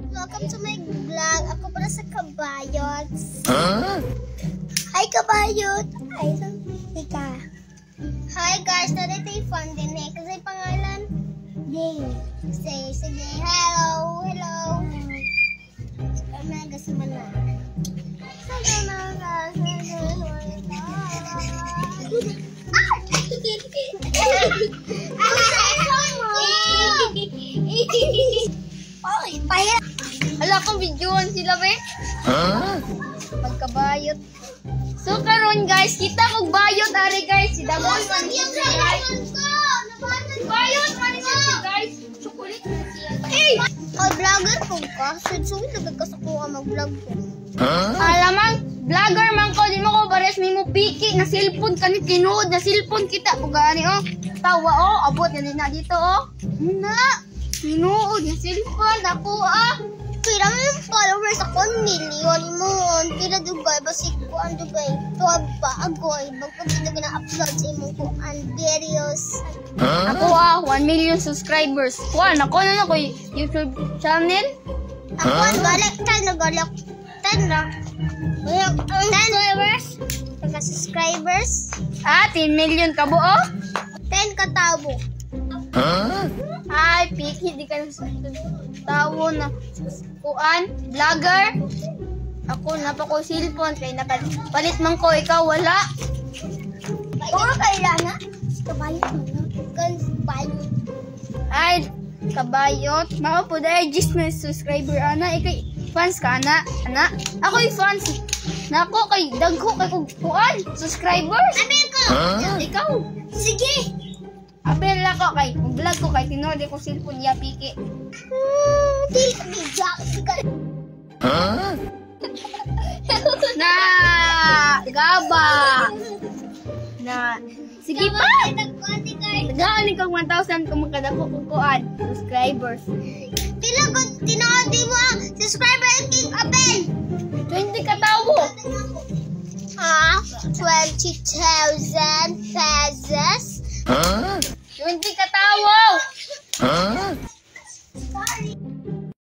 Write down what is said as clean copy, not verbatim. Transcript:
Welcome to my vlog. Ako pala sa Kabayot. Hi Kabayot! Ay, ika. Hi guys, narito yung fun din eh. Kasi pangalan? Yay. Sige. Hello. Omega sa mana. Ay, pahira. Hala kong videoan sila, be. Magkabayot. So, karon guys, kita kong bayot, ari guys. Si Dagon man siya, guys. Bayot man siya, guys. Chocolate man siya. Hey! Ay, vlogger ko ka. Sulit na ka sa kuha mag-vlog ko. Alamang, vlogger man ko. Di mo ko pares may mo piki na cellphone kanit tinuod na cellphone kita. Pagani, oh. Tawa, oh. Abot na dito, oh. Na. Tinuod na cellphone. Ako, ah. Pila mo yung followers ako, million mo. Pila dugay, basik ko ang dugay. Tuwag pa, agoy. Bagpag na upload sa imong ko ang videos. Ako 1 million subscribers. Kuan, ako na ko YouTube channel. Ako ang galak, 10 na. 10 subscribers. Subscribers. 10 million ka buo? 10 katabo. Ay, piki, di ka tawo na kuan, vlogger. Ako pa ko cellphone kay napalit man ko, ikaw wala. Baka kailangan. Kabayot mo na. Kabayot. Ay, kabayot. Mao po dahil 10 subscriber ana, ikay fans ka ana. Ako yung fans. Nako kay dagko kay kuan, subscribers. Abel ko. Ikaw. Sige. Abel ako kay vlog ko kay tinodi ko cellphone ya piki. Na gaba. Na sige pa. Gaan kang 1,000 kung makadako ko kuan subscribers. Pila ko tinodi mo ang subscriber and King Abel. 20 ka tawo. 20,000 fans.